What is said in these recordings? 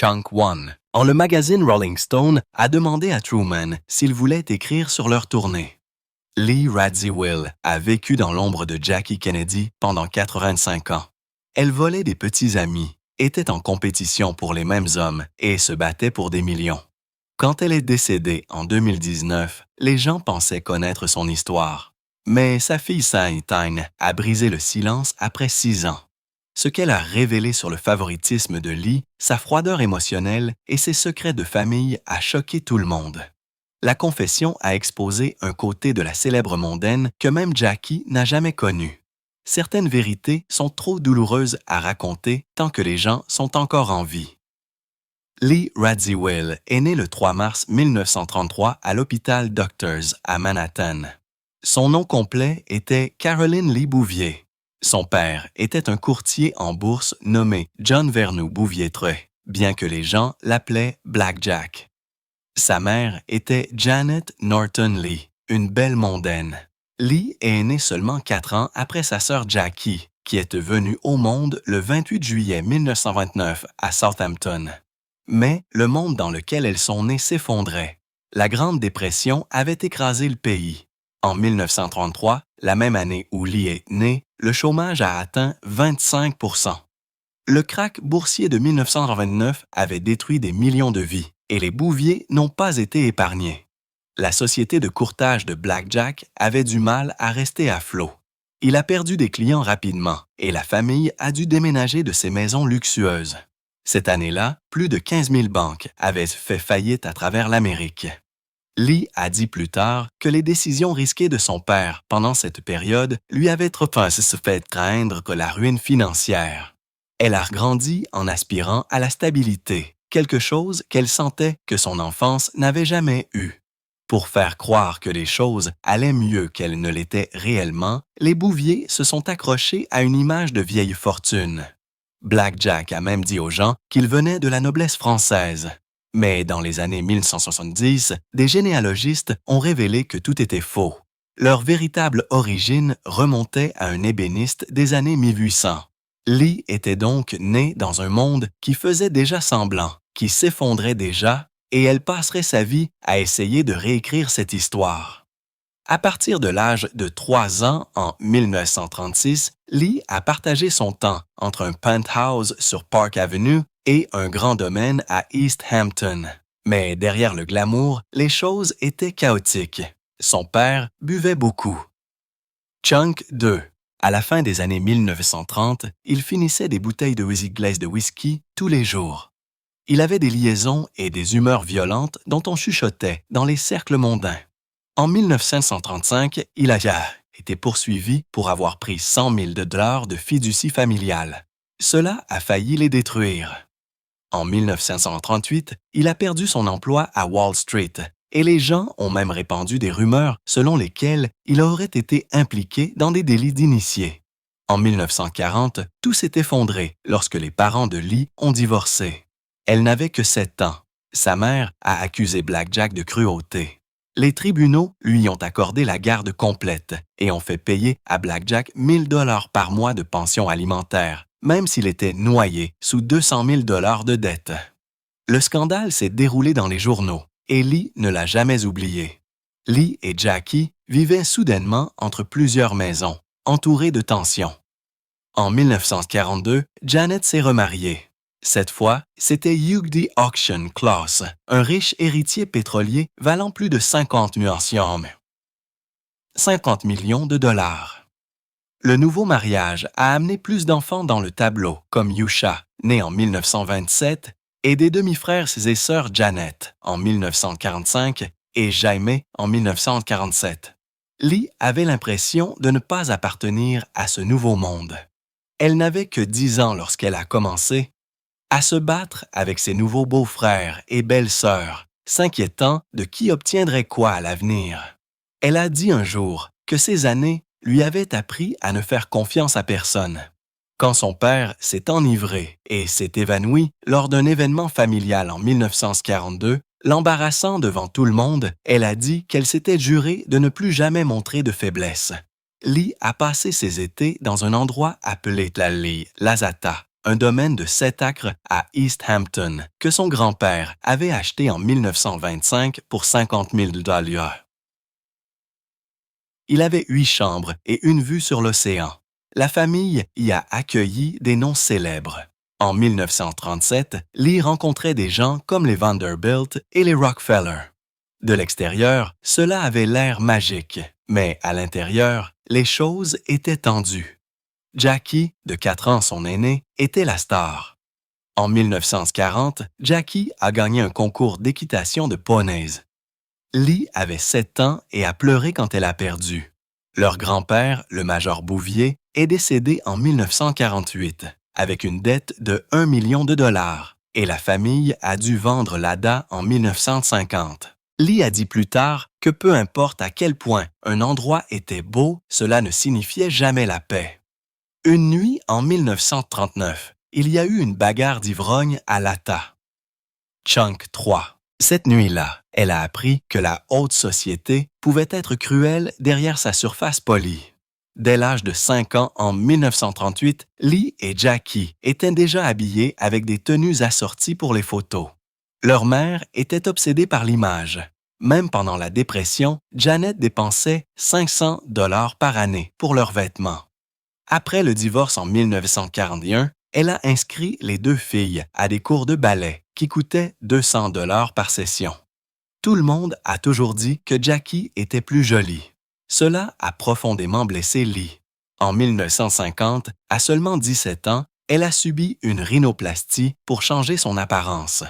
Chunk One, quand le magazine Rolling Stone a demandé à Truman s'il voulait écrire sur leur tournée. Lee Radziwill a vécu dans l'ombre de Jackie Kennedy pendant 85 ans. Elle volait des petits amis, était en compétition pour les mêmes hommes et se battait pour des millions. Quand elle est décédée en 2019, les gens pensaient connaître son histoire. Mais sa fille Sally Tyne a brisé le silence après 6 ans. Ce qu'elle a révélé sur le favoritisme de Lee, sa froideur émotionnelle et ses secrets de famille a choqué tout le monde. La confession a exposé un côté de la célèbre mondaine que même Jackie n'a jamais connu. Certaines vérités sont trop douloureuses à raconter tant que les gens sont encore en vie. Lee Radziwill est née le 3 mars 1933 à l'hôpital Doctors à Manhattan. Son nom complet était Caroline Lee Bouvier. Son père était un courtier en bourse nommé John Vernou Bouvier-Trey, bien que les gens l'appelaient Black Jack. Sa mère était Janet Norton Lee, une belle mondaine. Lee est née seulement 4 ans après sa sœur Jackie, qui est venue au monde le 28 juillet 1929 à Southampton. Mais le monde dans lequel elles sont nées s'effondrait. La Grande Dépression avait écrasé le pays. En 1933, la même année où Lee est née, le chômage a atteint 25 %. Le krach boursier de 1929 avait détruit des millions de vies et les Bouvier n'ont pas été épargnés. La société de courtage de Black Jack avait du mal à rester à flot. Il a perdu des clients rapidement et la famille a dû déménager de ses maisons luxueuses. Cette année-là, plus de 15 000 banques avaient fait faillite à travers l'Amérique. Lee a dit plus tard que les décisions risquées de son père pendant cette période lui avaient trop fait craindre que la ruine financière. Elle a grandi en aspirant à la stabilité, quelque chose qu'elle sentait que son enfance n'avait jamais eu. Pour faire croire que les choses allaient mieux qu'elles ne l'étaient réellement, les Bouvier se sont accrochés à une image de vieille fortune. Black Jack a même dit aux gens qu'il venait de la noblesse française. Mais dans les années 1970, des généalogistes ont révélé que tout était faux. Leur véritable origine remontait à un ébéniste des années 1800. Lee était donc née dans un monde qui faisait déjà semblant, qui s'effondrait déjà, et elle passerait sa vie à essayer de réécrire cette histoire. À partir de l'âge de 3 ans, en 1936, Lee a partagé son temps entre un penthouse sur Park Avenue et un grand domaine à East Hampton. Mais derrière le glamour, les choses étaient chaotiques. Son père buvait beaucoup. Chunk 2. À la fin des années 1930, il finissait des bouteilles de whisky de whisky tous les jours. Il avait des liaisons et des humeurs violentes dont on chuchotait dans les cercles mondains. En 1935, il a été poursuivi pour avoir pris 100 000 $ de fiducie familiale. Cela a failli les détruire. En 1938, il a perdu son emploi à Wall Street et les gens ont même répandu des rumeurs selon lesquelles il aurait été impliqué dans des délits d'initié. En 1940, tout s'est effondré lorsque les parents de Lee ont divorcé. Elle n'avait que 7 ans. Sa mère a accusé Black Jack de cruauté. Les tribunaux lui ont accordé la garde complète et ont fait payer à Black Jack 1 000 $ par mois de pension alimentaire, même s'il était noyé sous 200 000 $ de dettes. Le scandale s'est déroulé dans les journaux et Lee ne l'a jamais oublié. Lee et Jackie vivaient soudainement entre plusieurs maisons, entourés de tensions. En 1942, Janet s'est remariée. Cette fois, c'était Hugh D. Auction Claus, un riche héritier pétrolier valant plus de 50 millions de dollars. Le nouveau mariage a amené plus d'enfants dans le tableau, comme Yusha, né en 1927, et des demi-frères et sœurs Janet en 1945 et Jaime en 1947. Lee avait l'impression de ne pas appartenir à ce nouveau monde. Elle n'avait que 10 ans lorsqu'elle a commencé à se battre avec ses nouveaux beaux-frères et belles-sœurs, s'inquiétant de qui obtiendrait quoi à l'avenir. Elle a dit un jour que ces années lui avaient appris à ne faire confiance à personne. Quand son père s'est enivré et s'est évanoui lors d'un événement familial en 1942, l'embarrassant devant tout le monde, elle a dit qu'elle s'était jurée de ne plus jamais montrer de faiblesse. Lee a passé ses étés dans un endroit appelé Tlali Lazata, un domaine de 7 acres à East Hampton que son grand-père avait acheté en 1925 pour 50 000 $. Il avait 8 chambres et une vue sur l'océan. La famille y a accueilli des noms célèbres. En 1937, Lee rencontrait des gens comme les Vanderbilt et les Rockefeller. De l'extérieur, cela avait l'air magique, mais à l'intérieur, les choses étaient tendues. Jackie, de 4 ans son aîné, était la star. En 1940, Jackie a gagné un concours d'équitation de poneys. Lee avait 7 ans et a pleuré quand elle a perdu. Leur grand-père, le major Bouvier, est décédé en 1948 avec une dette de 1 million de dollars et la famille a dû vendre l'ADA en 1950. Lee a dit plus tard que peu importe à quel point un endroit était beau, cela ne signifiait jamais la paix. Une nuit en 1939, il y a eu une bagarre d'ivrogne à l'ATA. Chunk 3. Cette nuit-là, elle a appris que la haute société pouvait être cruelle derrière sa surface polie. Dès l'âge de 5 ans en 1938, Lee et Jackie étaient déjà habillés avec des tenues assorties pour les photos. Leur mère était obsédée par l'image. Même pendant la dépression, Janet dépensait 500 $ par année pour leurs vêtements. Après le divorce en 1941, elle a inscrit les 2 filles à des cours de ballet qui coûtaient 200 $ par session. Tout le monde a toujours dit que Jackie était plus jolie. Cela a profondément blessé Lee. En 1950, à seulement 17 ans, elle a subi une rhinoplastie pour changer son apparence.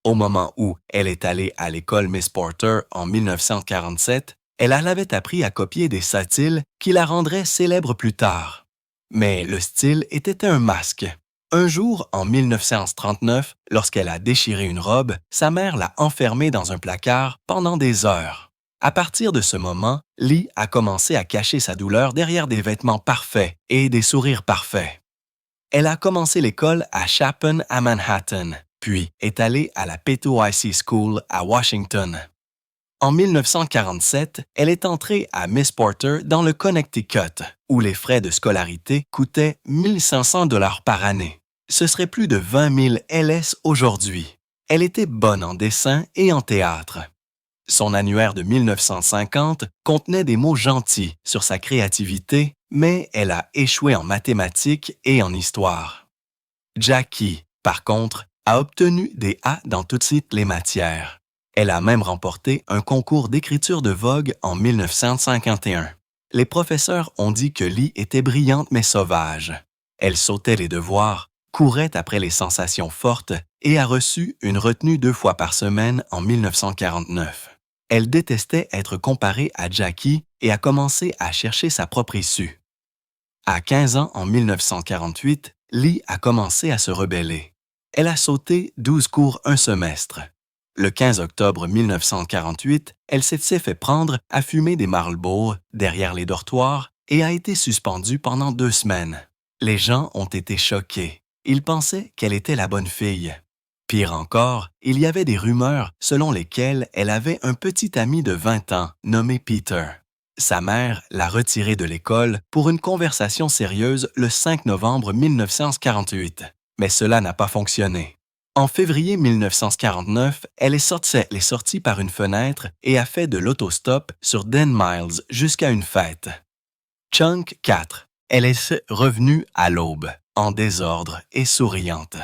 Au moment où elle est allée à l'école Miss Porter en 1947, elle avait appris à copier des satires qui la rendraient célèbre plus tard. Mais le style était un masque. Un jour, en 1939, lorsqu'elle a déchiré une robe, sa mère l'a enfermée dans un placard pendant des heures. À partir de ce moment, Lee a commencé à cacher sa douleur derrière des vêtements parfaits et des sourires parfaits. Elle a commencé l'école à Chapin à Manhattan, puis est allée à la Peto High School à Washington. En 1947, elle est entrée à Miss Porter dans le Connecticut, où les frais de scolarité coûtaient 1 500 $ par année. Ce serait plus de 20 000 LS aujourd'hui. Elle était bonne en dessin et en théâtre. Son annuaire de 1950 contenait des mots gentils sur sa créativité, mais elle a échoué en mathématiques et en histoire. Jackie, par contre, a obtenu des A dans toutes les matières. Elle a même remporté un concours d'écriture de Vogue en 1951. Les professeurs ont dit que Lee était brillante mais sauvage. Elle sautait les devoirs, courait après les sensations fortes et a reçu une retenue 2 fois par semaine en 1949. Elle détestait être comparée à Jackie et a commencé à chercher sa propre issue. À 15 ans en 1948, Lee a commencé à se rebeller. Elle a sauté 12 cours un semestre. Le 15 octobre 1948, elle s'est fait prendre à fumer des Marlboro derrière les dortoirs et a été suspendue pendant 2 semaines. Les gens ont été choqués. Ils pensaient qu'elle était la bonne fille. Pire encore, il y avait des rumeurs selon lesquelles elle avait un petit ami de 20 ans nommé Peter. Sa mère l'a retirée de l'école pour une conversation sérieuse le 5 novembre 1948, mais cela n'a pas fonctionné. En février 1949, elle est sortie par une fenêtre et a fait de l'autostop sur 10 miles jusqu'à une fête. Chunk 4. Elle est revenue à l'aube, en désordre et souriante.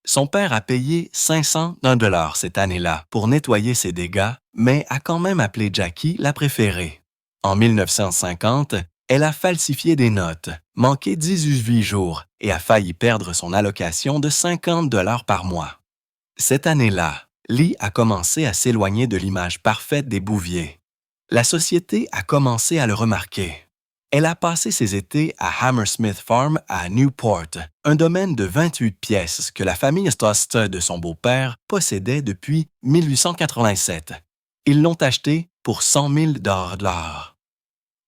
Son père a payé 500 $ cette année-là pour nettoyer ses dégâts, mais a quand même appelé Jackie la préférée. En 1950, elle a falsifié des notes, manqué 18 jours et a failli perdre son allocation de 50 $ par mois. Cette année-là, Lee a commencé à s'éloigner de l'image parfaite des Bouvier. La société a commencé à le remarquer. Elle a passé ses étés à Hammersmith Farm à Newport, un domaine de 28 pièces que la famille Stost de son beau-père possédait depuis 1887. Ils l'ont acheté pour 100 000 $.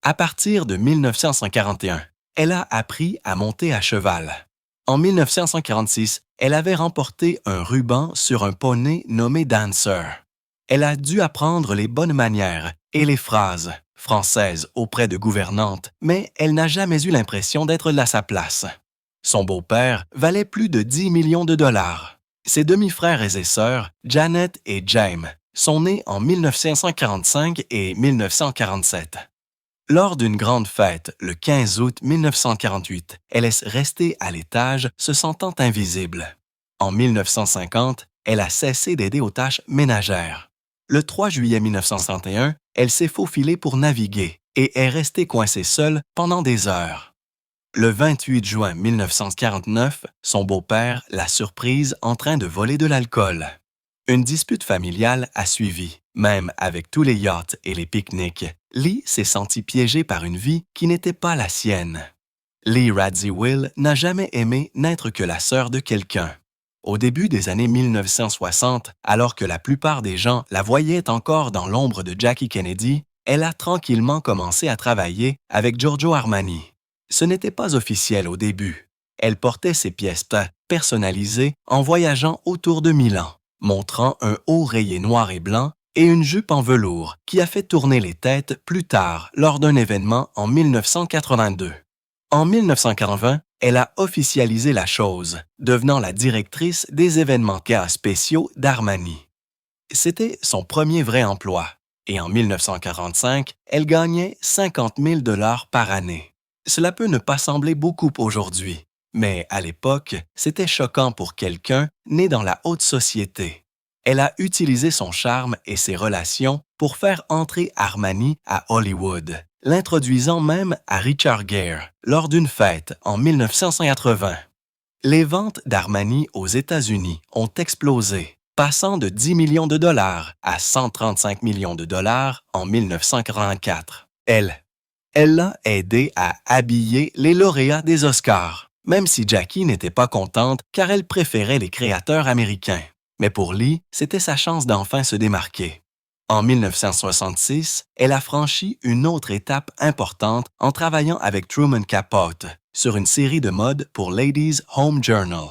À partir de 1941, elle a appris à monter à cheval. En 1946, elle avait remporté un ruban sur un poney nommé Dancer. Elle a dû apprendre les bonnes manières et les phrases françaises auprès de gouvernantes, mais elle n'a jamais eu l'impression d'être à sa place. Son beau-père valait plus de 10 millions de dollars. Ses demi-frères et sœurs, Janet et James, sont nés en 1945 et 1947. Lors d'une grande fête, le 15 août 1948, elle est restée à l'étage, se sentant invisible. En 1950, elle a cessé d'aider aux tâches ménagères. Le 3 juillet 1961, elle s'est faufilée pour naviguer et est restée coincée seule pendant des heures. Le 28 juin 1949, son beau-père l'a surprise en train de voler de l'alcool. Une dispute familiale a suivi. Même avec tous les yachts et les pique-niques, Lee s'est senti piégée par une vie qui n'était pas la sienne. Lee Radziwill n'a jamais aimé n'être que la sœur de quelqu'un. Au début des années 1960, alors que la plupart des gens la voyaient encore dans l'ombre de Jackie Kennedy, elle a tranquillement commencé à travailler avec Giorgio Armani. Ce n'était pas officiel au début. Elle portait ses pièces personnalisées en voyageant autour de Milan, montrant un haut rayé noir et blanc et une jupe en velours qui a fait tourner les têtes plus tard lors d'un événement en 1982. En 1980, elle a officialisé la chose, devenant la directrice des événements spéciaux d'Armani. C'était son premier vrai emploi, et en 1945, elle gagnait 50 000 $ par année. Cela peut ne pas sembler beaucoup aujourd'hui, mais à l'époque, c'était choquant pour quelqu'un né dans la haute société. Elle a utilisé son charme et ses relations pour faire entrer Armani à Hollywood, l'introduisant même à Richard Gere lors d'une fête en 1980. Les ventes d'Armani aux États-Unis ont explosé, passant de 10 millions de dollars à 135 millions de dollars en 1944. Elle l'a aidé à habiller les lauréats des Oscars, même si Jackie n'était pas contente car elle préférait les créateurs américains. Mais pour Lee, c'était sa chance d'enfin se démarquer. En 1966, elle a franchi une autre étape importante en travaillant avec Truman Capote sur une série de mode pour Ladies Home Journal.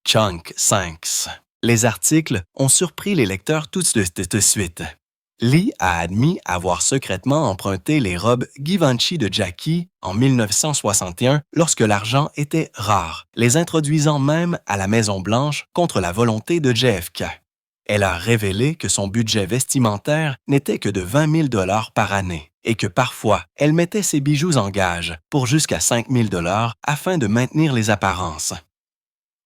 Chunk Thanks. Les articles ont surpris les lecteurs tout de suite. Lee a admis avoir secrètement emprunté les robes Givenchy de Jackie en 1961 lorsque l'argent était rare, les introduisant même à la Maison-Blanche contre la volonté de JFK. Elle a révélé que son budget vestimentaire n'était que de 20 000 $ par année et que parfois, elle mettait ses bijoux en gage pour jusqu'à 5 000 $ afin de maintenir les apparences.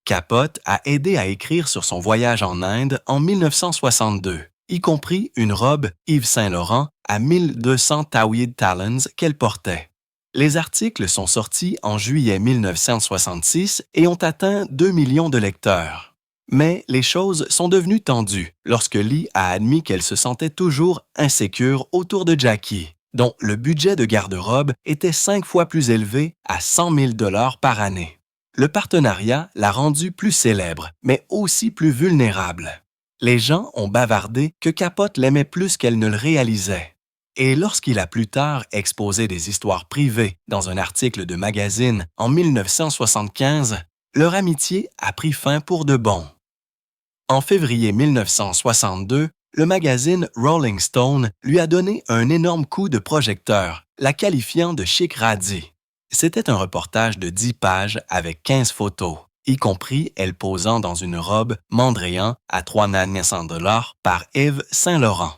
Capote a aidé à écrire sur son voyage en Inde en 1962, y compris une robe Yves Saint-Laurent à 1200 Tawhid Talons qu'elle portait. Les articles sont sortis en juillet 1966 et ont atteint 2 millions de lecteurs. Mais les choses sont devenues tendues lorsque Lee a admis qu'elle se sentait toujours insécure autour de Jackie, dont le budget de garde-robe était 5 fois plus élevé à 100 000 $ par année. Le partenariat l'a rendue plus célèbre, mais aussi plus vulnérable. Les gens ont bavardé que Capote l'aimait plus qu'elle ne le réalisait. Et lorsqu'il a plus tard exposé des histoires privées dans un article de magazine en 1975, leur amitié a pris fin pour de bon. En février 1962, le magazine Rolling Stone lui a donné un énorme coup de projecteur, la qualifiant de chic radie. C'était un reportage de 10 pages avec 15 photos, y compris elle posant dans une robe Mondrian à 3 900 $ par Yves Saint-Laurent.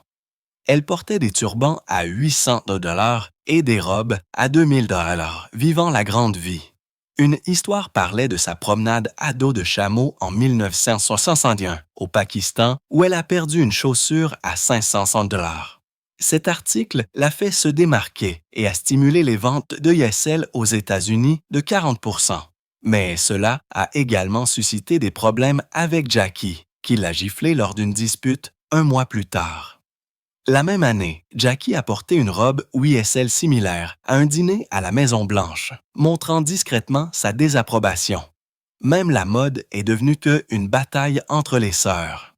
Elle portait des turbans à 800 $ et des robes à 2000 $, vivant la grande vie. Une histoire parlait de sa promenade à dos de chameau en 1961 au Pakistan où elle a perdu une chaussure à 500 $. Cet article l'a fait se démarquer et a stimulé les ventes de YSL aux États-Unis de 40 %. Mais cela a également suscité des problèmes avec Jackie, qui l'a giflé lors d'une dispute un mois plus tard. La même année, Jackie a porté une robe YSL similaire à un dîner à la Maison-Blanche, montrant discrètement sa désapprobation. Même la mode est devenue une bataille entre les sœurs.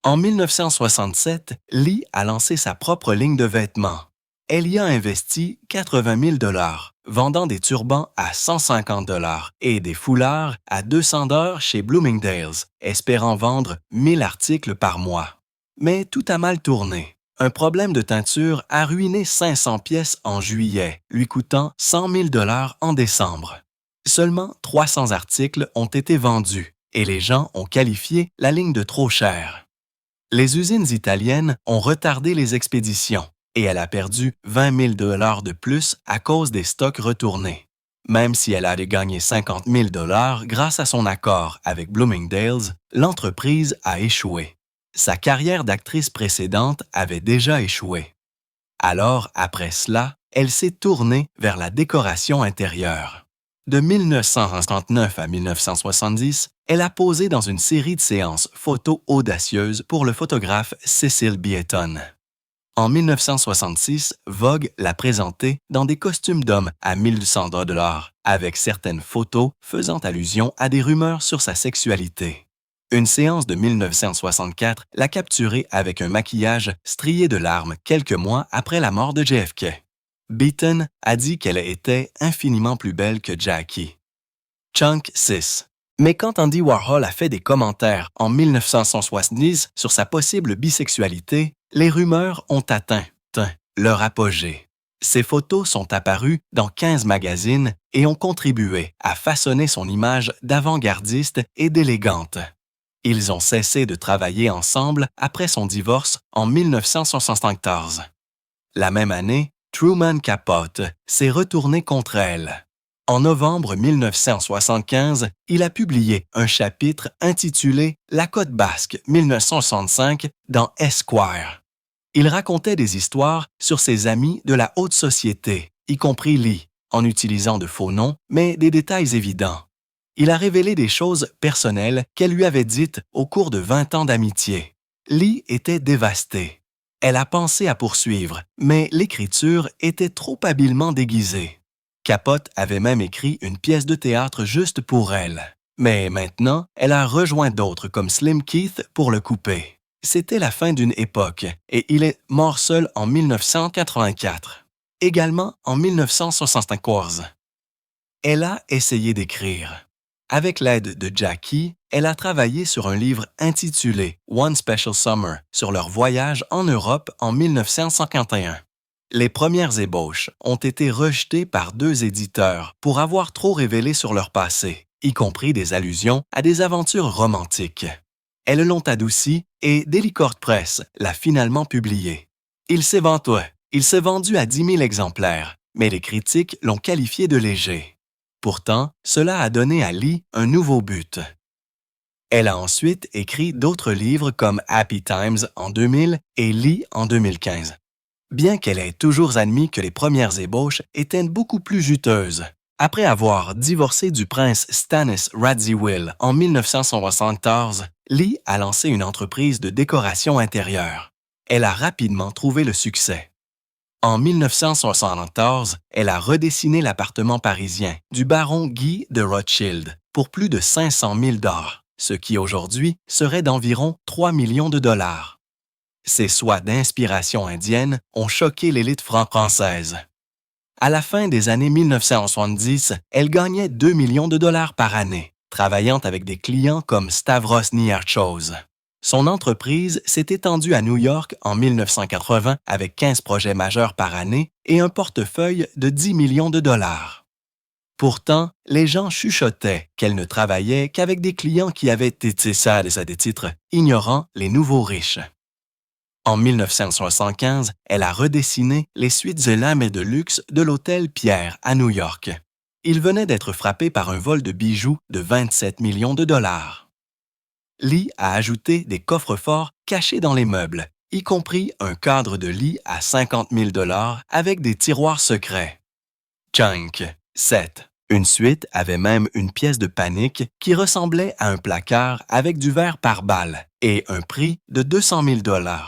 En 1967, Lee a lancé sa propre ligne de vêtements. Elle y a investi 80 000 $, vendant des turbans à 150 $ et des foulards à 200 $ chez Bloomingdale's, espérant vendre 1000 articles par mois. Mais tout a mal tourné. Un problème de teinture a ruiné 500 pièces en juillet, lui coûtant 100 000 $ en décembre. Seulement 300 articles ont été vendus et les gens ont qualifié la ligne de trop chère. Les usines italiennes ont retardé les expéditions et elle a perdu 20 000 $ de plus à cause des stocks retournés. Même si elle allait gagner 50 000 $ grâce à son accord avec Bloomingdale's, l'entreprise a échoué. Sa carrière d'actrice précédente avait déjà échoué. Alors, après cela, elle s'est tournée vers la décoration intérieure. De 1959 à 1970, elle a posé dans une série de séances photos audacieuses pour le photographe Cecil Beaton. En 1966, Vogue l'a présentée dans des costumes d'homme à 1 200 $, avec certaines photos faisant allusion à des rumeurs sur sa sexualité. Une séance de 1964 l'a capturée avec un maquillage strié de larmes quelques mois après la mort de JFK. Beaton a dit qu'elle était infiniment plus belle que Jackie. Chunk 6. Mais quand Andy Warhol a fait des commentaires en 1970 sur sa possible bisexualité, les rumeurs ont atteint leur apogée. Ces photos sont apparues dans 15 magazines et ont contribué à façonner son image d'avant-gardiste et d'élégante. Ils ont cessé de travailler ensemble après son divorce en 1974. La même année, Truman Capote s'est retourné contre elle. En novembre 1975, il a publié un chapitre intitulé « La Côte basque 1965 » dans Esquire. Il racontait des histoires sur ses amis de la haute société, y compris Lee, en utilisant de faux noms, mais des détails évidents. Il a révélé des choses personnelles qu'elle lui avait dites au cours de 20 ans d'amitié. Lee était dévastée. Elle a pensé à poursuivre, mais l'écriture était trop habilement déguisée. Capote avait même écrit une pièce de théâtre juste pour elle. Mais maintenant, elle a rejoint d'autres comme Slim Keith pour le couper. C'était la fin d'une époque et il est mort seul en 1984. Également en 1974. Elle a essayé d'écrire. Avec l'aide de Jackie, elle a travaillé sur un livre intitulé One Special Summer sur leur voyage en Europe en 1951. Les premières ébauches ont été rejetées par 2 éditeurs pour avoir trop révélé sur leur passé, y compris des allusions à des aventures romantiques. Elles l'ont adouci et Delicourt Press l'a finalement publié. Il s'est vendu à 10 000 exemplaires, mais les critiques l'ont qualifié de léger. Pourtant, cela a donné à Lee un nouveau but. Elle a ensuite écrit d'autres livres comme Happy Times en 2000 et Lee en 2015. Bien qu'elle ait toujours admis que les premières ébauches étaient beaucoup plus juteuses. Après avoir divorcé du prince Stannis Radziwill en 1974, Lee a lancé une entreprise de décoration intérieure. Elle a rapidement trouvé le succès. En 1974, elle a redessiné l'appartement parisien du baron Guy de Rothschild pour plus de 500 000 $, ce qui aujourd'hui serait d'environ 3 millions de $. Ces soies d'inspiration indienne ont choqué l'élite française. À la fin des années 1970, elle gagnait 2 millions de $ par année, travaillant avec des clients comme Stavros Niarchos. Son entreprise s'est étendue à New York en 1980 avec 15 projets majeurs par année et un portefeuille de 10 millions de $. Pourtant, les gens chuchotaient qu'elle ne travaillait qu'avec des clients qui avaient été sales à des titres, ignorant les nouveaux riches. En 1975, elle a redessiné les suites et lames de luxe de l'hôtel Pierre à New York. Il venait d'être frappé par un vol de bijoux de 27 millions de $. Lee a ajouté des coffres-forts cachés dans les meubles, y compris un cadre de lit à 50 000 $ avec des tiroirs secrets. Chunk 7. Une suite avait même une pièce de panique qui ressemblait à un placard avec du verre par balle et un prix de 200 000 $.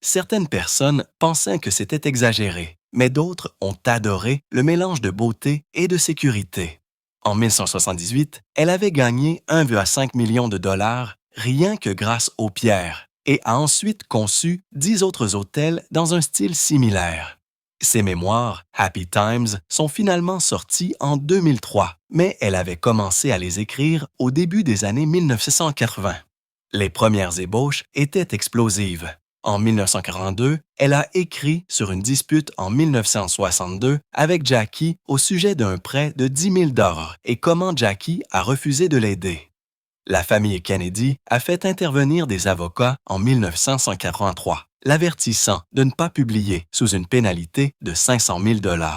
Certaines personnes pensaient que c'était exagéré, mais d'autres ont adoré le mélange de beauté et de sécurité. En 1978, elle avait gagné 1,5 million de $ rien que grâce aux pierres et a ensuite conçu 10 autres hôtels dans un style similaire. Ses mémoires, Happy Times, sont finalement sortis en 2003, mais elle avait commencé à les écrire au début des années 1980. Les premières ébauches étaient explosives. En 1942, elle a écrit sur une dispute en 1962 avec Jackie au sujet d'un prêt de 10 000 $ et comment Jackie a refusé de l'aider. La famille Kennedy a fait intervenir des avocats en 1983, l'avertissant de ne pas publier sous une pénalité de 500 000 $.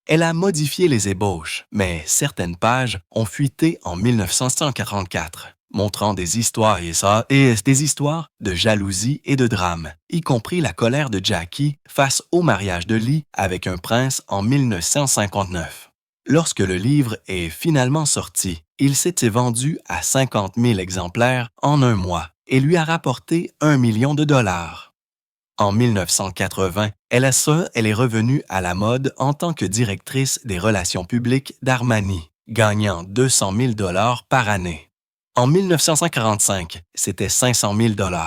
Elle a modifié les ébauches, mais certaines pages ont fuité en 1944, montrant des histoires des histoires de jalousie et de drame, y compris la colère de Jackie face au mariage de Lee avec un prince en 1959. Lorsque le livre est finalement sorti, il s'était vendu à 50 000 exemplaires en un mois et lui a rapporté 1 million de $. En 1980, elle est revenue à la mode en tant que directrice des relations publiques d'Armani, gagnant 200 000 $ par année. En 1945, c'était 500 000 $.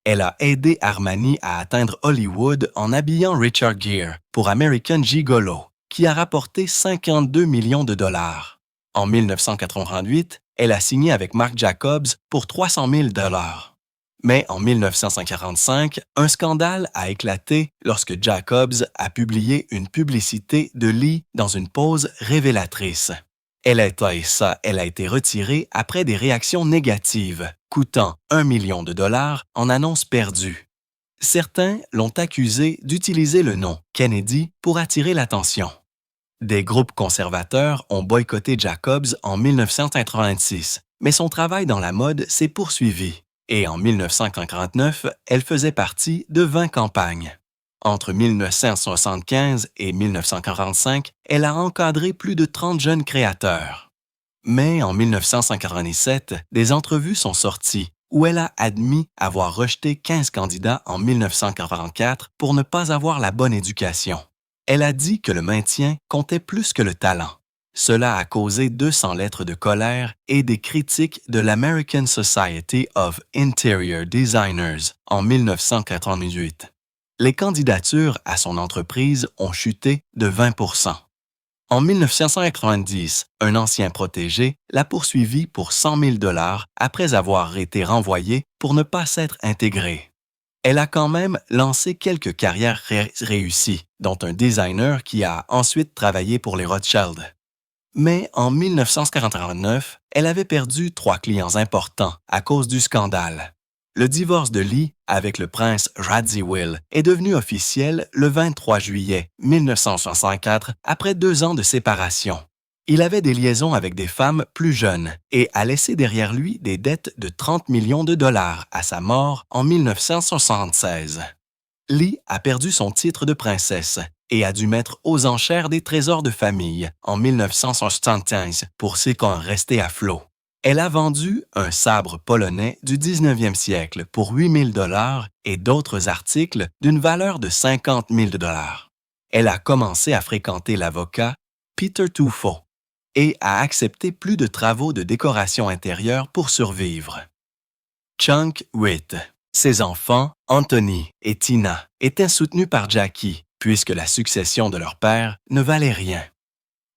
Elle a aidé Armani à atteindre Hollywood en habillant Richard Gere pour American Gigolo, qui a rapporté 52 millions de $. En 1988, elle a signé avec Marc Jacobs pour 300 000 $. Mais en 1945, un scandale a éclaté lorsque Jacobs a publié une publicité de Lee dans une pose révélatrice. Elle a été retirée après des réactions négatives, coûtant 1 million de $ en annonces perdues. Certains l'ont accusée d'utiliser le nom Kennedy pour attirer l'attention. Des groupes conservateurs ont boycotté Jacobs en 1986, mais son travail dans la mode s'est poursuivi. Et en 1949, elle faisait partie de 20 campagnes. Entre 1975 et 1945, elle a encadré plus de 30 jeunes créateurs. Mais en 1997, des entrevues sont sorties où elle a admis avoir rejeté 15 candidats en 1944 pour ne pas avoir la bonne éducation. Elle a dit que le maintien comptait plus que le talent. Cela a causé 200 lettres de colère et des critiques de l'American Society of Interior Designers en 1988. Les candidatures à son entreprise ont chuté de 20 %. En 1990, un ancien protégé l'a poursuivi pour 100 000 $ après avoir été renvoyé pour ne pas s'être intégré. Elle a quand même lancé quelques carrières réussies, dont un designer qui a ensuite travaillé pour les Rothschild. Mais en 1949, elle avait perdu 3 clients importants à cause du scandale. Le divorce de Lee avec le prince Radziwill est devenu officiel le 23 juillet 1964 après 2 ans de séparation. Il avait des liaisons avec des femmes plus jeunes et a laissé derrière lui des dettes de 30 millions de $ à sa mort en 1976. Lee a perdu son titre de princesse et a dû mettre aux enchères des trésors de famille en 1975 pour ce qu'on restait à flot. Elle a vendu un sabre polonais du 19e siècle pour 8 000 $ et d'autres articles d'une valeur de 50 000 $. Elle a commencé à fréquenter l'avocat Peter Tufo et a accepté plus de travaux de décoration intérieure pour survivre. Chunk Witt. Ses enfants, Anthony et Tina, étaient soutenus par Jackie, puisque la succession de leur père ne valait rien.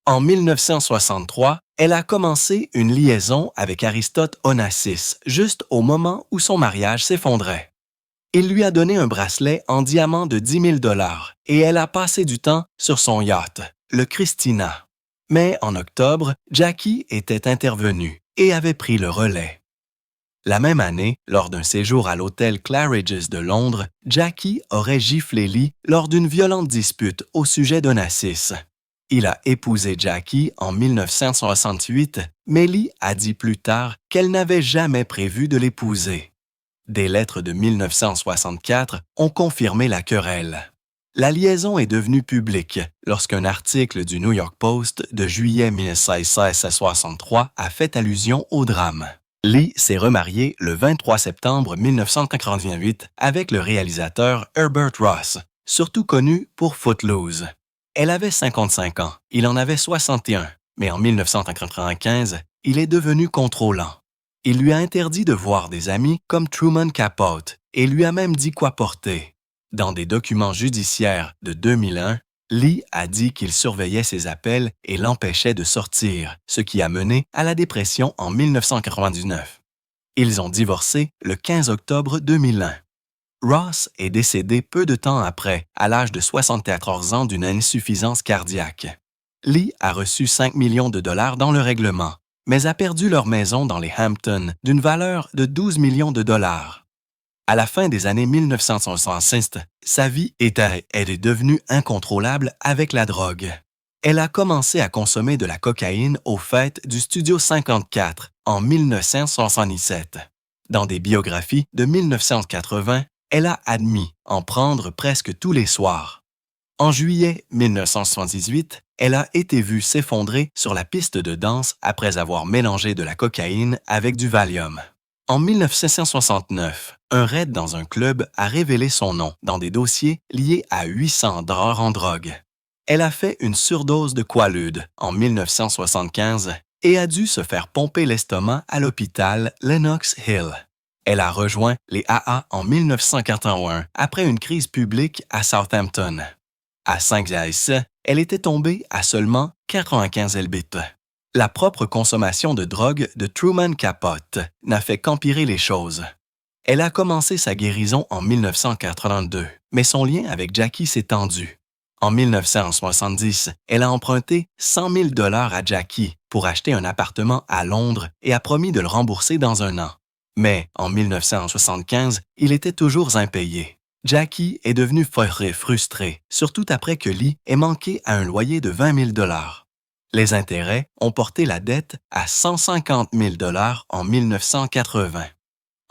En 1963, elle a commencé une liaison avec Aristote Onassis, juste au moment où son mariage s'effondrait. Il lui a donné un bracelet en diamant de 10 000 $ et elle a passé du temps sur son yacht, le Christina. Mais en octobre, Jackie était intervenue et avait pris le relais. La même année, lors d'un séjour à l'hôtel Claridge's de Londres, Jackie aurait giflé Lee lors d'une violente dispute au sujet d'Onassis. Il a épousé Jackie en 1968, mais Lee a dit plus tard qu'elle n'avait jamais prévu de l'épouser. Des lettres de 1964 ont confirmé la querelle. La liaison est devenue publique lorsqu'un article du New York Post de juillet 1963 a fait allusion au drame. Lee s'est remarié le 23 septembre 1988 avec le réalisateur Herbert Ross, surtout connu pour Footloose. Elle avait 55 ans, il en avait 61, mais en 1995, il est devenu contrôlant. Il lui a interdit de voir des amis comme Truman Capote et lui a même dit quoi porter. Dans des documents judiciaires de 2001, Lee a dit qu'il surveillait ses appels et l'empêchait de sortir, ce qui a mené à la dépression en 1999. Ils ont divorcé le 15 octobre 2001. Ross est décédé peu de temps après, à l'âge de 74 ans d'une insuffisance cardiaque. Lee a reçu 5 millions de dollars dans le règlement, mais a perdu leur maison dans les Hamptons d'une valeur de 12 millions de dollars. À la fin des années 1966, sa vie est devenue incontrôlable avec la drogue. Elle a commencé à consommer de la cocaïne aux fêtes du Studio 54 en 1977. Dans des biographies de 1980, elle a admis en prendre presque tous les soirs. En juillet 1978, elle a été vue s'effondrer sur la piste de danse après avoir mélangé de la cocaïne avec du Valium. En 1969, un raid dans un club a révélé son nom dans des dossiers liés à 800 dealers en drogue. Elle a fait une surdose de Quaalude en 1975 et a dû se faire pomper l'estomac à l'hôpital Lenox Hill. Elle a rejoint les AA en 1981 après une crise publique à Southampton. À Saint-Gilles, elle était tombée à seulement 95 lbp. La propre consommation de drogue de Truman Capote n'a fait qu'empirer les choses. Elle a commencé sa guérison en 1982, mais son lien avec Jackie s'est tendu. En 1970, elle a emprunté 100 000 $ à Jackie pour acheter un appartement à Londres et a promis de le rembourser dans un an. Mais en 1975, il était toujours impayé. Jackie est devenue frustrée, surtout après que Lee ait manqué à un loyer de 20 000 $. Les intérêts ont porté la dette à 150 000 $ en 1980.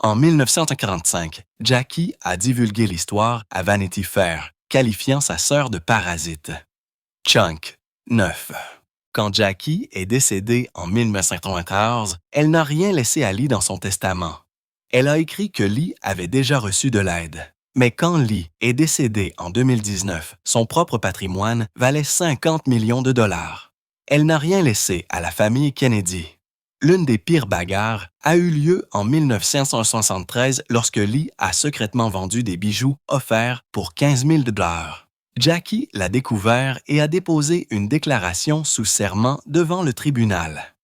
En 1945, Jackie a divulgué l'histoire à Vanity Fair, qualifiant sa sœur de parasite. Chunk, 9. Quand Jackie est décédée en 1994, elle n'a rien laissé à Lee dans son testament. Elle a écrit que Lee avait déjà reçu de l'aide. Mais quand Lee est décédée en 2019, son propre patrimoine valait 50 millions de $. Elle n'a rien laissé à la famille Kennedy. L'une des pires bagarres a eu lieu en 1973 lorsque Lee a secrètement vendu des bijoux offerts pour 15 000 $. Jackie l'a découvert et a déposé une déclaration sous serment devant le tribunal.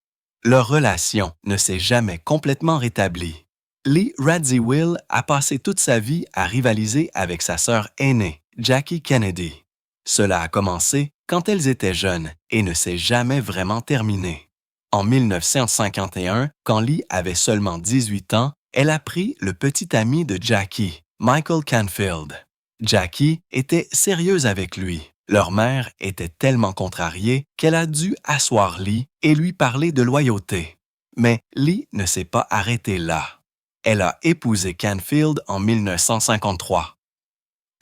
Leur relation ne s'est jamais complètement rétablie. Lee Radziwill a passé toute sa vie à rivaliser avec sa sœur aînée, Jackie Kennedy. Cela a commencé quand elles étaient jeunes et ne s'est jamais vraiment terminé. En 1951, quand Lee avait seulement 18 ans, elle a pris le petit ami de Jackie, Michael Canfield. Jackie était sérieuse avec lui. Leur mère était tellement contrariée qu'elle a dû asseoir Lee et lui parler de loyauté. Mais Lee ne s'est pas arrêtée là. Elle a épousé Canfield en 1953.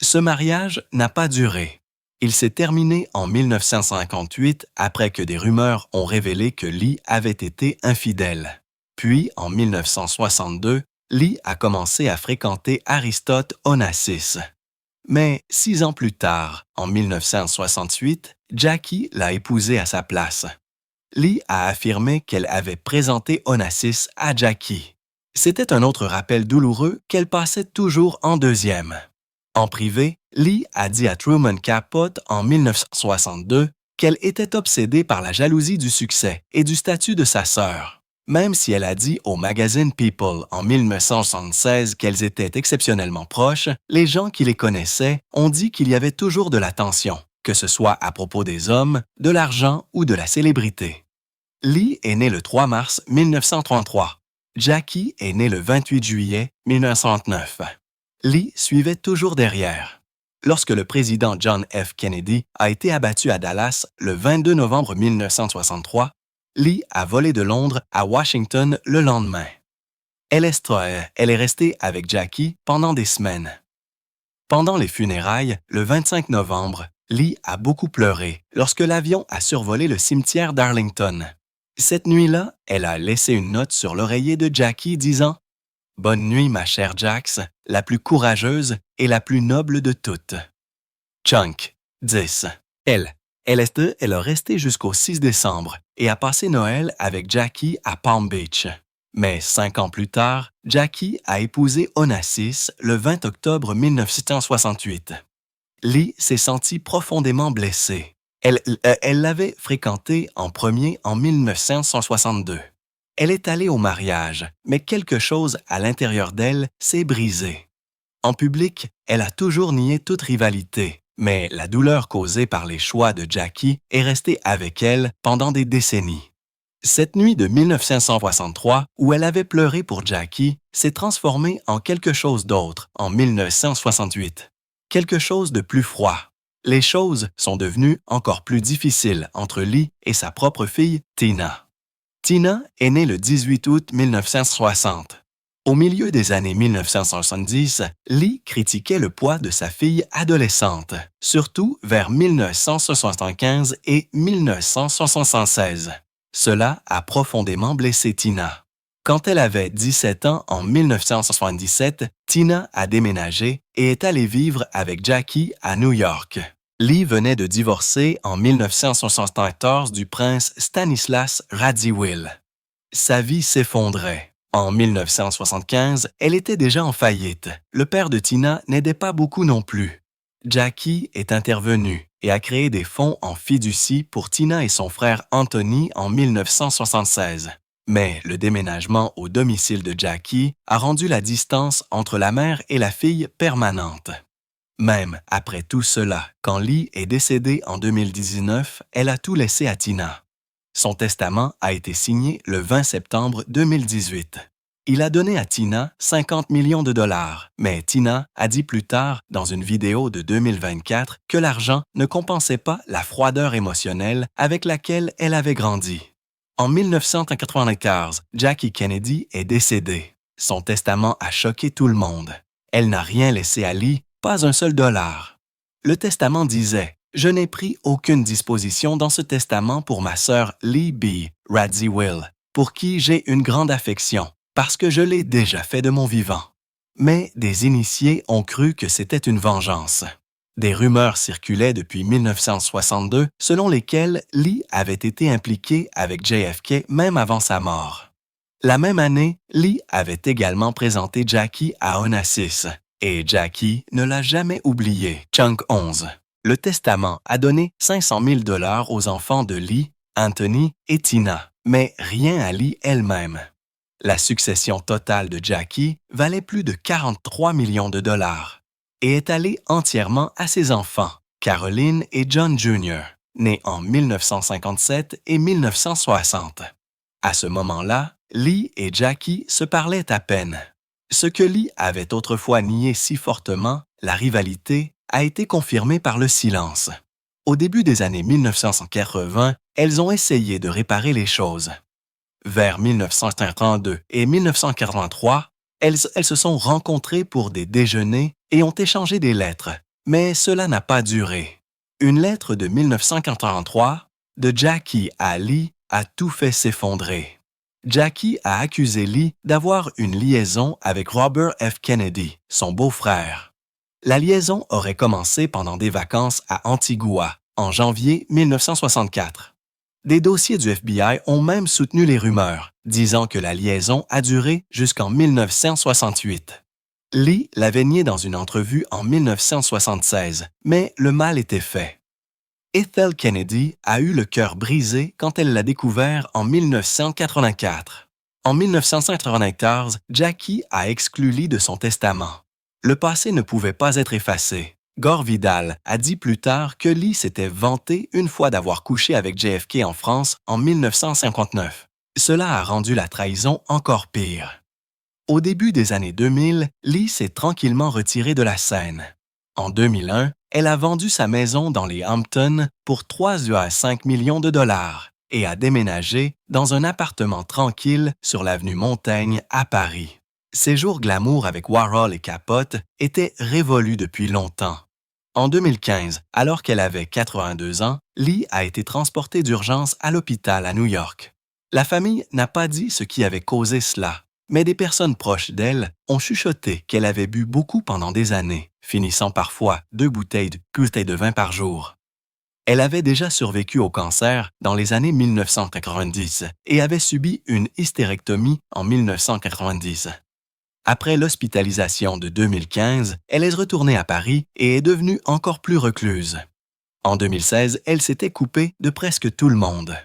Ce mariage n'a pas duré. Il s'est terminé en 1958 après que des rumeurs ont révélé que Lee avait été infidèle. Puis, en 1962, Lee a commencé à fréquenter Aristote Onassis. Mais 6 ans plus tard, en 1968, Jackie l'a épousé à sa place. Lee a affirmé qu'elle avait présenté Onassis à Jackie. C'était un autre rappel douloureux qu'elle passait toujours en deuxième. En privé, Lee a dit à Truman Capote en 1962 qu'elle était obsédée par la jalousie du succès et du statut de sa sœur. Même si elle a dit au magazine People en 1976 qu'elles étaient exceptionnellement proches, les gens qui les connaissaient ont dit qu'il y avait toujours de la tension, que ce soit à propos des hommes, de l'argent ou de la célébrité. Lee est née le 3 mars 1933. Jackie est née le 28 juillet 1909. Lee suivait toujours derrière. Lorsque le président John F. Kennedy a été abattu à Dallas le 22 novembre 1963, Lee a volé de Londres à Washington le lendemain. Elle est restée avec Jackie pendant des semaines. Pendant les funérailles, le 25 novembre, Lee a beaucoup pleuré lorsque l'avion a survolé le cimetière d'Arlington. Cette nuit-là, elle a laissé une note sur l'oreiller de Jackie disant « Bonne nuit, ma chère Jax, la plus courageuse et la plus noble de toutes. » Chunk, 10. Elle a resté jusqu'au 6 décembre et a passé Noël avec Jackie à Palm Beach. Mais 5 ans plus tard, Jackie a épousé Onassis le 20 octobre 1968. Lee s'est sentie profondément blessée. Elle l'avait fréquenté en premier en 1962. Elle est allée au mariage, mais quelque chose à l'intérieur d'elle s'est brisé. En public, elle a toujours nié toute rivalité, mais la douleur causée par les choix de Jackie est restée avec elle pendant des décennies. Cette nuit de 1963, où elle avait pleuré pour Jackie, s'est transformée en quelque chose d'autre en 1968. Quelque chose de plus froid. Les choses sont devenues encore plus difficiles entre Lee et sa propre fille, Tina. Tina est née le 18 août 1960. Au milieu des années 1970, Lee critiquait le poids de sa fille adolescente, surtout vers 1975 et 1976. Cela a profondément blessé Tina. Quand elle avait 17 ans en 1977, Tina a déménagé et est allée vivre avec Jackie à New York. Lee venait de divorcer en 1974 du prince Stanislas Radziwiłł. Sa vie s'effondrait. En 1975, elle était déjà en faillite. Le père de Tina n'aidait pas beaucoup non plus. Jackie est intervenu et a créé des fonds en fiducie pour Tina et son frère Anthony en 1976. Mais le déménagement au domicile de Jackie a rendu la distance entre la mère et la fille permanente. Même après tout cela, quand Lee est décédée en 2019, elle a tout laissé à Tina. Son testament a été signé le 20 septembre 2018. Il a donné à Tina 50 millions de dollars, mais Tina a dit plus tard, dans une vidéo de 2024, que l'argent ne compensait pas la froideur émotionnelle avec laquelle elle avait grandi. En 1994, Jackie Kennedy est décédée. Son testament a choqué tout le monde. Elle n'a rien laissé à Lee, pas un seul dollar. Le testament disait « Je n'ai pris aucune disposition dans ce testament pour ma sœur Lee B. Radziwiłł, pour qui j'ai une grande affection, parce que je l'ai déjà fait de mon vivant. » Mais des initiés ont cru que c'était une vengeance. Des rumeurs circulaient depuis 1962 selon lesquelles Lee avait été impliqué avec JFK même avant sa mort. La même année, Lee avait également présenté Jackie à Onassis, et Jackie ne l'a jamais oublié. Chunk 11. Le testament a donné 500 000 $ aux enfants de Lee, Anthony et Tina, mais rien à Lee elle-même. La succession totale de Jackie valait plus de 43 millions de dollars et est allée entièrement à ses enfants, Caroline et John Jr., nés en 1957 et 1960. À ce moment-là, Lee et Jackie se parlaient à peine. Ce que Lee avait autrefois nié si fortement, la rivalité, a été confirmé par le silence. Au début des années 1980, elles ont essayé de réparer les choses. Vers 1952 et 1943, elles se sont rencontrées pour des déjeuners et ont échangé des lettres, mais cela n'a pas duré. Une lettre de 1943 de Jackie à Lee a tout fait s'effondrer. Jackie a accusé Lee d'avoir une liaison avec Robert F. Kennedy, son beau-frère. La liaison aurait commencé pendant des vacances à Antigua, en janvier 1964. Des dossiers du FBI ont même soutenu les rumeurs, disant que la liaison a duré jusqu'en 1968. Lee l'avait nié dans une entrevue en 1976, mais le mal était fait. Ethel Kennedy a eu le cœur brisé quand elle l'a découvert en 1984. En 1994, Jackie a exclu Lee de son testament. Le passé ne pouvait pas être effacé. Gore Vidal a dit plus tard que Lee s'était vanté une fois d'avoir couché avec JFK en France en 1959. Cela a rendu la trahison encore pire. Au début des années 2000, Lee s'est tranquillement retirée de la scène. En 2001, elle a vendu sa maison dans les Hamptons pour 3,5 millions de dollars et a déménagé dans un appartement tranquille sur l'avenue Montaigne à Paris. Ses jours glamour avec Warhol et Capote étaient révolus depuis longtemps. En 2015, alors qu'elle avait 82 ans, Lee a été transportée d'urgence à l'hôpital à New York. La famille n'a pas dit ce qui avait causé cela, mais des personnes proches d'elle ont chuchoté qu'elle avait bu beaucoup pendant des années, finissant parfois 2 bouteilles de vin par jour. Elle avait déjà survécu au cancer dans les années 1990 et avait subi une hystérectomie en 1990. Après l'hospitalisation de 2015, elle est retournée à Paris et est devenue encore plus recluse. En 2016, elle s'était coupée de presque tout le monde.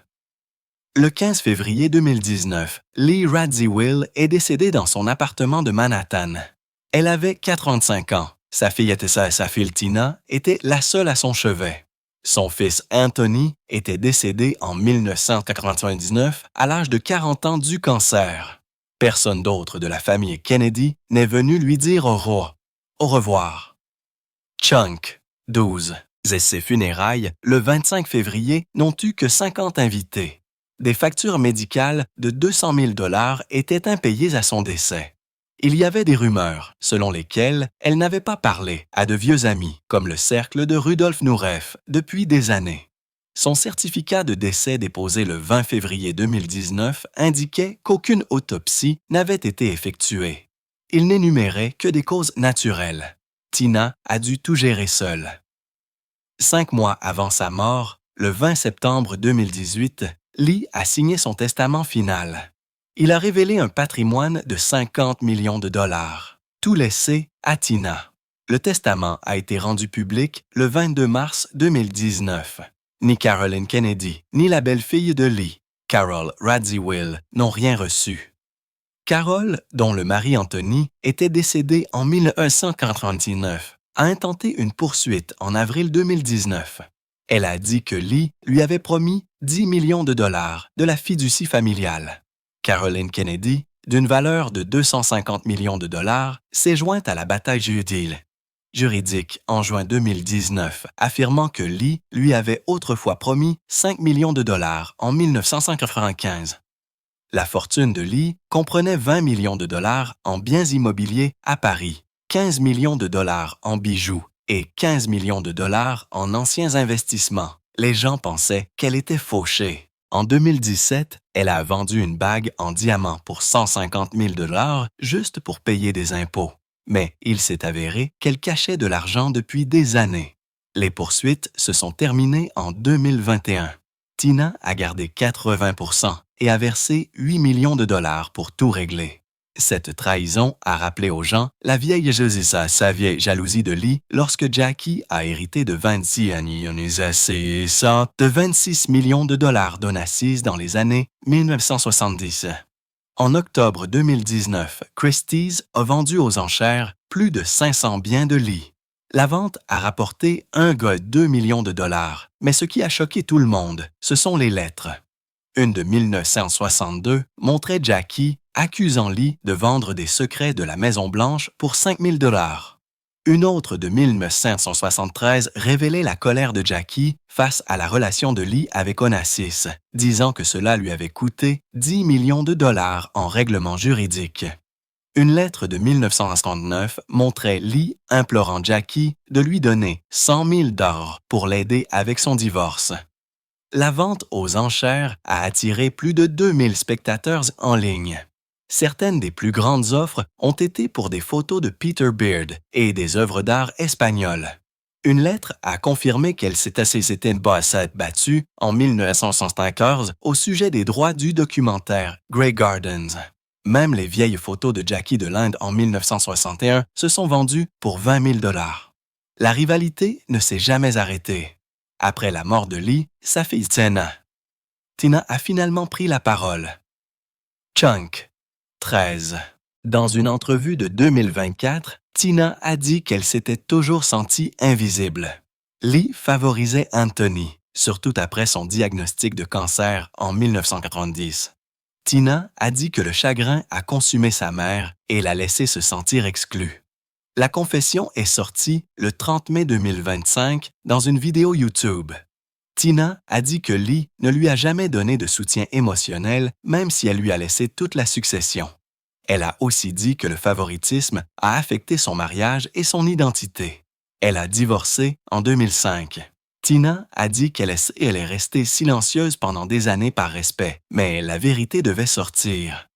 Le 15 février 2019, Lee Radziwiłł est décédée dans son appartement de Manhattan. Elle avait 45 ans. Sa fille Tina était la seule à son chevet. Son fils Anthony était décédé en 1999 à l'âge de 40 ans du cancer. Personne d'autre de la famille Kennedy n'est venu lui dire au revoir. Chunk, 12. Et ses funérailles, le 25 février, n'ont eu que 50 invités. Des factures médicales de 200 000 $ étaient impayées à son décès. Il y avait des rumeurs selon lesquelles elle n'avait pas parlé à de vieux amis, comme le cercle de Rudolf Nureyev, depuis des années. Son certificat de décès déposé le 20 février 2019 indiquait qu'aucune autopsie n'avait été effectuée. Il n'énumérait que des causes naturelles. Tina a dû tout gérer seule. 5 mois avant sa mort, le 20 septembre 2018, Lee a signé son testament final. Il a révélé un patrimoine de 50 millions de $, tout laissé à Tina. Le testament a été rendu public le 22 mars 2019. Ni Caroline Kennedy, ni la belle-fille de Lee, Carol Radziwill, n'ont rien reçu. Carol, dont le mari Anthony était décédé en 1999, a intenté une poursuite en avril 2019. Elle a dit que Lee lui avait promis 10 millions de $ de la fiducie familiale. Caroline Kennedy, d'une valeur de 250 millions de $, s'est jointe à la bataille juridique en juin 2019, affirmant que Lee lui avait autrefois promis 5 millions de $ en 1995. La fortune de Lee comprenait 20 millions de $ en biens immobiliers à Paris, 15 millions de $ en bijoux et 15 millions de $ en anciens investissements. Les gens pensaient qu'elle était fauchée. En 2017, elle a vendu une bague en diamant pour 150 000 $ juste pour payer des impôts. Mais il s'est avéré qu'elle cachait de l'argent depuis des années. Les poursuites se sont terminées en 2021. Tina a gardé 80% et a versé 8 millions de $ pour tout régler. Cette trahison a rappelé aux gens la vieille jalousie de Lee lorsque Jackie a hérité de 26 millions de $ d'Onassis dans les années 1970. En octobre 2019, Christie's a vendu aux enchères plus de 500 biens de Lee. La vente a rapporté 1,2 million de $, mais ce qui a choqué tout le monde, ce sont les lettres. Une de 1962 montrait Jackie accusant Lee de vendre des secrets de la Maison-Blanche pour 5 000 $. Une autre de 1973 révélait la colère de Jackie face à la relation de Lee avec Onassis, disant que cela lui avait coûté 10 millions de $ en règlements juridiques. Une lettre de 1959 montrait Lee implorant Jackie de lui donner 100 000 $ pour l'aider avec son divorce. La vente aux enchères a attiré plus de 2000 spectateurs en ligne. Certaines des plus grandes offres ont été pour des photos de Peter Beard et des œuvres d'art espagnoles. Une lettre a confirmé qu'elle s'était battue en 1974 au sujet des droits du documentaire Grey Gardens. Même les vieilles photos de Jackie de l'Inde en 1961 se sont vendues pour 20 000 $. La rivalité ne s'est jamais arrêtée. Après la mort de Lee, sa fille Tina a finalement pris la parole. Chunk, 13. Dans une entrevue de 2024, Tina a dit qu'elle s'était toujours sentie invisible. Lee favorisait Anthony, surtout après son diagnostic de cancer en 1990. Tina a dit que le chagrin a consumé sa mère et l'a laissé se sentir exclue. La confession est sortie le 30 mai 2025 dans une vidéo YouTube. Tina a dit que Lee ne lui a jamais donné de soutien émotionnel, même si elle lui a laissé toute la succession. Elle a aussi dit que le favoritisme a affecté son mariage et son identité. Elle a divorcé en 2005. Tina a dit qu'elle est restée silencieuse pendant des années par respect, mais la vérité devait sortir.